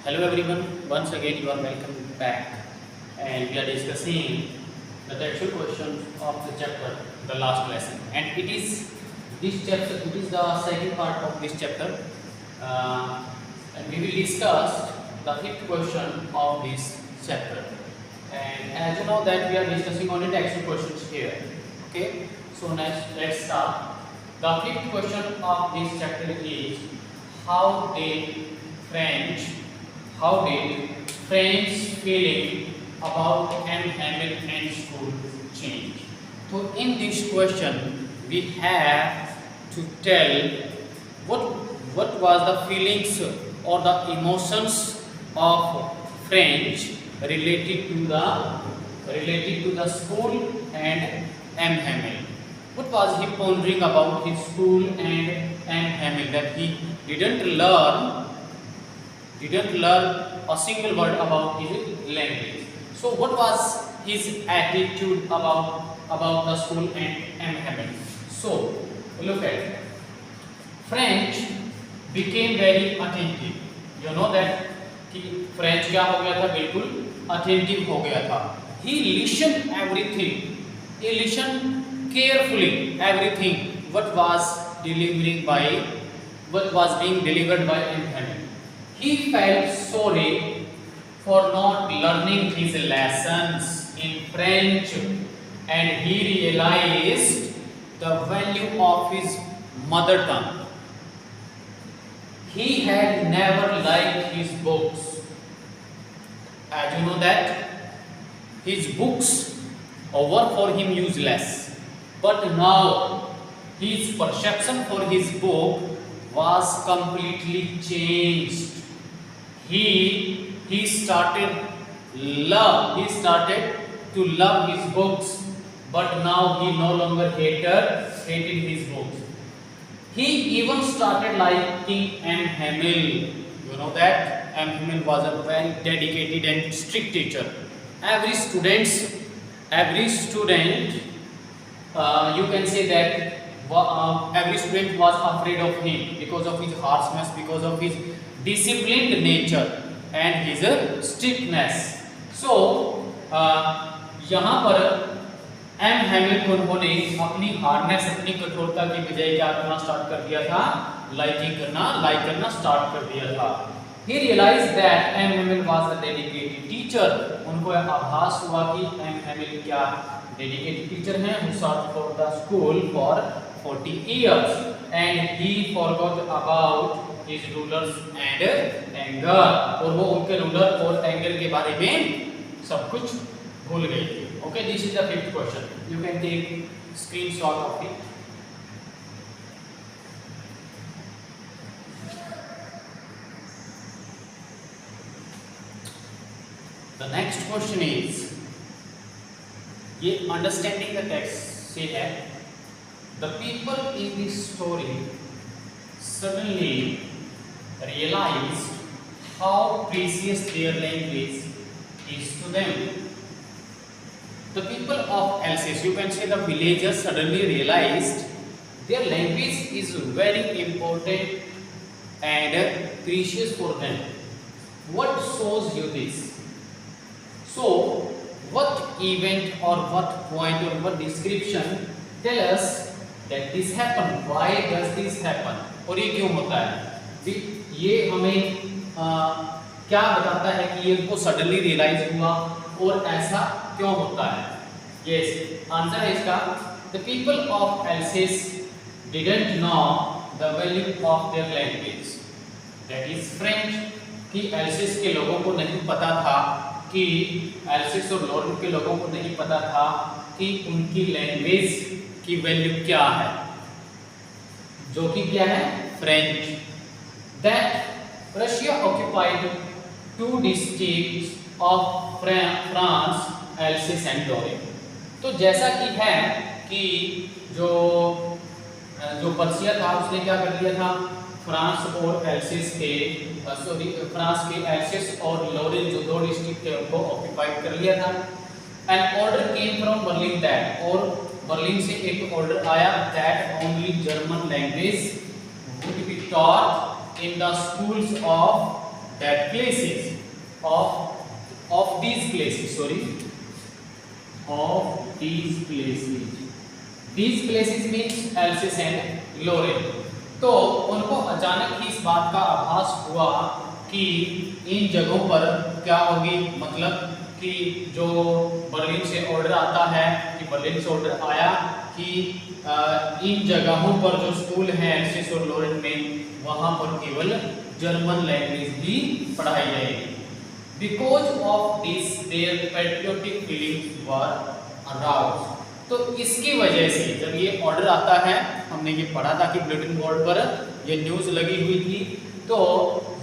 Hello everyone, once again you are welcome back and we are discussing the textual questions of the chapter, the last lesson, and it is this chapter, it is the second part of this chapter uh, and we will discuss the fifth question of this chapter. And as you know that we are discussing only textual questions here. Okay, so next let's start. The fifth question of this chapter is how did French how did French feeling about M. Hamil and school change? So in this question we have to tell what what was the feelings or the emotions of French related to the school and M. Hamil. What was he pondering about his school and M. Hamil that he didn't learn a single word about his language. So what was his attitude about the school and M. Hamil? So look at it. French became very attentive. You know that कि French क्या हो गया था, बिल्कुल attentive हो गया था. He listened everything. He listened carefully everything what was being delivered by M. Hamil. He felt sorry for not learning his lessons in French and he realized the value of his mother tongue. He had never liked his books. As you know that his books were for him useless. But now his perception for his book was completely changed. He started to love his books, but now he no longer hated his books. He even started liking M. Hamil. You know that M. Hamil was a very dedicated and strict teacher. Every student, you can say that every student was afraid of him because of his harshness, because of his disciplined nature and his strictness. So यहाँ पर M हैमिल को उन्होंने अपनी hardness, अपनी कठोरता की बजाय क्या करना स्टार्ट कर दिया था, लाइक करना स्टार्ट कर दिया था. He realized that M. Hamil was a dedicated teacher. उनको आभास हुआ कि M. Hamil क्या dedicated teacher हैं, who served for the school for 40 years and he forgot about his rulers and anger. और वो उनके रूलर और एंगर के बारे में सब कुछ भूल गई थी. Okay, this is the fifth question. You can take screenshot of it. The next question is, ये understanding the text से है, the people in this story suddenly realized how precious their language is to them. The people of Alsace, you can say the villagers, suddenly realized their language is very important and precious for them. What shows you this? So, what event or what point or what description tell us that this happened? Why does this happen? और ये क्यों होता है? ये हमें क्या बताता है कि ये इनको सडनली रियलाइज हुआ और ऐसा क्यों होता है? यस, आंसर है इसका, the people of else's didn't know the value of their language, that is French. कि एल्सेस के लोगों को नहीं पता था कि एल्सेस और लॉरेन के लोगों को नहीं पता था कि उनकी लैंग्वेज की वैल्यू क्या है, जो कि क्या है, French. That Russia occupied 2 districts of France, Alsace and Lorraine. तो जैसा कि है कि जो पर्सिया था उसने क्या कर दिया था, फ्रांस और एल्सेस के फ्रांस के एल्सेस और लॉरेन जो 2 डिस्ट्रिक्ट थे उनको ऑक्यूपाइड कर लिया था. An order came from Berlin that, और बर्लिन से एक ऑर्डर आया that only German language would be taught in the schools of that places. sorry, of these places. These places means Alsace and Lorraine. तो उनको अचानक ही इस बात का आभास हुआ कि इन जगहों पर क्या होगी, मतलब कि जो बर्लिन से ऑर्डर आता है, कि बर्लिन से ऑर्डर आया कि इन जगहों पर जो स्कूल हैं एल्सेस और लोरेन में, वहां पर केवल जर्मन लैंग्वेज ही पढ़ाई जाएगी. Because of this their patriotic feelings were aroused. तो इसकी वजह से जब ये ऑर्डर आता है, हमने ये पढ़ा था कि बुलेटिन बोर्ड पर ये न्यूज़ लगी हुई थी, तो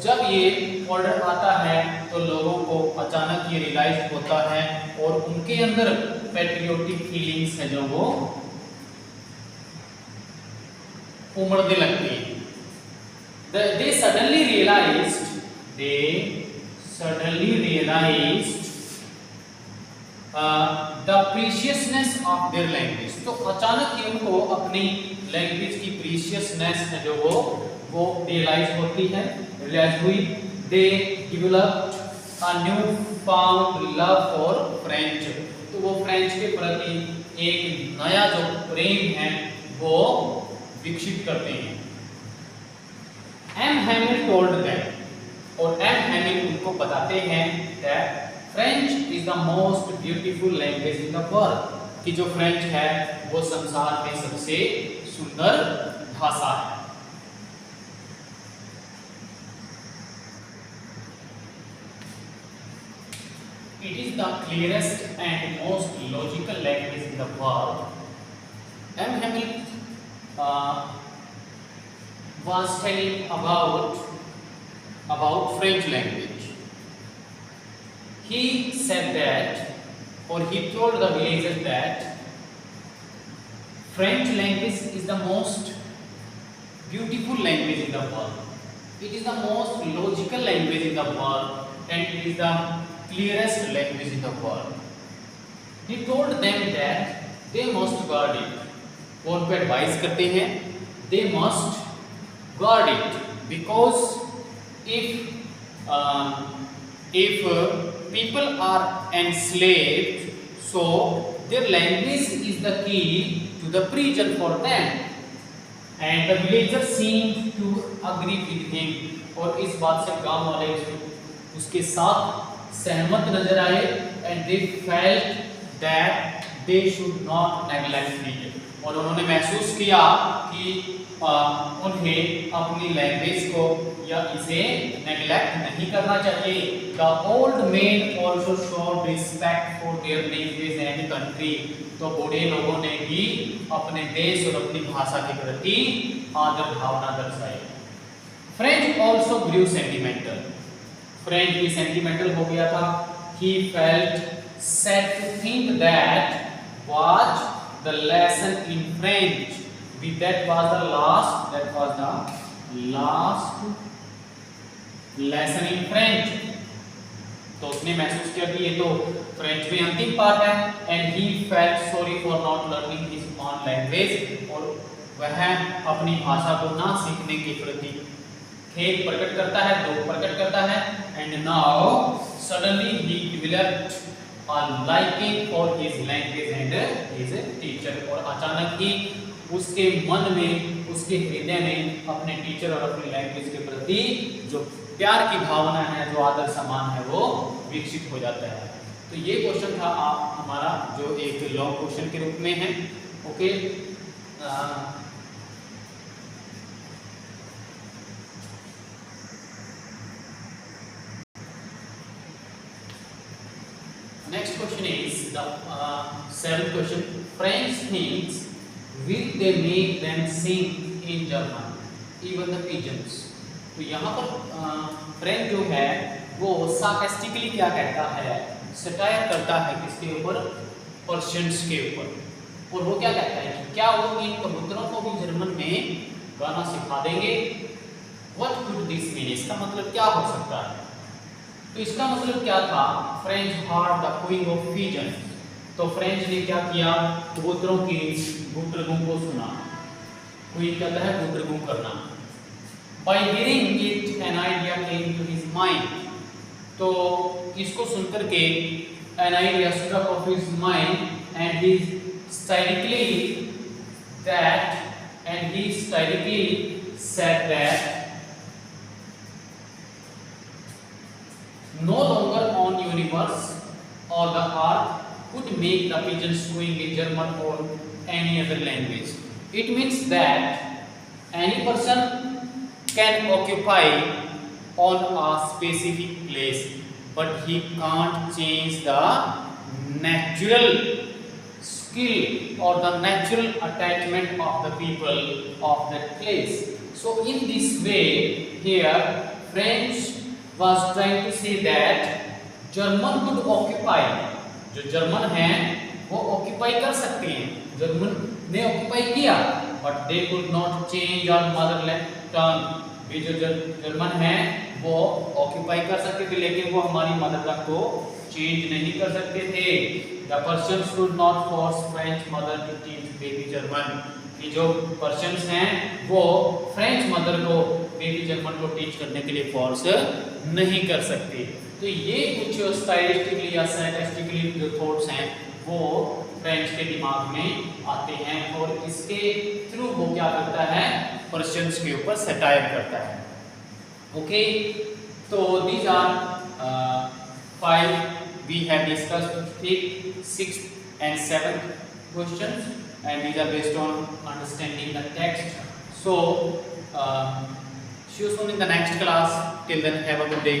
जब ये ऑर्डर आता है तो लोगों को अचानक ये रियलाइज होता है और उनके अंदर पैट्रियोटिक फीलिंग्स है जो वो उमड़ने लगती है. They suddenly realized the preciousness of their language. तो अचानक ही उनको अपनी लैंग्वेज की प्रीशियसनेस है जो वो रियलाइज होती है, रियलाइज हुई. They developed a newfound love for French. तो वो फ्रेंच के प्रति एक नया जो प्रेम है वो विकसित करते हैं. एम हैमिल टोल्ड देम, और एम हैमिल उनको बताते हैं that French is the most beautiful language in the world, कि जो फ्रेंच है वो संसार में सबसे सुंदर भाषा है. It is the clearest and most logical language in the world. M. Hamil was telling about French language. He said that, or he told the villagers that French language is the most beautiful language in the world. It is the most logical language in the world, and it is the clearest language in the world. He told them that they must guard it. वो उनको advice करते हैं, they must guard it, because if people are enslaved, so their language is the key to the prison for them. And the villagers seemed to agree with him. और इस बात से गांव वाले उसके साथ सहमत नजर आए. And they felt that they should not neglect it. और उन्होंने महसूस किया कि उन्हें अपनी लैंग्वेज को या इसे नेग्लेक्ट नहीं करना चाहिए. The old men also showed respect for their language and country. तो बूढ़े लोगों ने भी अपने देश और अपनी भाषा के प्रति आदर भावना दर्शाई. French also grew sentimental. French भी सेंटिमेंटल हो गया था. He felt sad to think that was the lesson in French. That was the last lesson in French. तो उसने महसूस किया कि ये तो फ्रेंच में अंतिम पाठ है. And he felt sorry for not learning his own language. और वह अपनी भाषा को ना सीखने के प्रति खेद प्रकट करता है, दुख प्रकट करता है. And now suddenly he developed a liking for his language and his teacher. और अचानक ही उसके मन में, उसके हृदय में अपने टीचर और अपनी लैंग्वेज के प्रति जो प्यार की भावना है, जो आदर सम्मान है, वो विकसित हो जाता है. तो ये क्वेश्चन था हमारा जो एक लॉन्ग क्वेश्चन के रूप में है. Okay, next question is the seventh question. French things will they make them sing in German, even the pigeons. तो यहाँ पर फ्रेंच जो है वो सार्कास्टिकली क्या कहता है, सटायर करता है किसके ऊपर, पर्शियंस के ऊपर. और वो क्या कहता है कि क्या वो इन कबूतरों को भी जर्मन में गाना सिखा देंगे. What could this mean? इसका मतलब क्या हो सकता है. तो इसका मतलब क्या था, French heard the cooing of pigeons. तो फ्रेंच ने क्या किया, कबूतरों की गुटरगुं को सुना. क्वीन कहता है गुटरगुं करना. By hearing it, an idea came to his mind. तो इसको सुनकर के an idea struck of his mind, and he stylishly said that no longer on universe or the earth could make the pigeons swing in German or any other language. It means that any person can occupy on a specific place, but he can't change the natural skill or the natural attachment of the people of that place. So in this way, here French was trying to say that German could occupy, जो German हैं वो occupy कर सकते हैं, German ने occupy किया, but they could not change our motherland tongue. ये जो जर्मन हैं वो ऑक्यूपाई कर सकते थे, लेकिन वो हमारी मदर टंग को चेंज नहीं कर सकते थे। The persons could not force French mother to teach baby German, कि जो पर्सन्स हैं वो फ्रेंच मदर को बेबी जर्मन को टीच करने के लिए फोर्स नहीं कर सकते। तो ये कुछ स्टाइलिस्टिकली या सार्कास्टिकली जो थॉट्स हैं वो फ्रेंच के दिमाग में आते हैं, और इसके थ्रू वो क्या करता है, पर्सन्स के ऊपर सटायर करता है। ओके, तो these are 5 we have discussed 5th, 6th and 7th questions, and these are based on understanding the text. So see you soon in the next class. Till then, have a good day.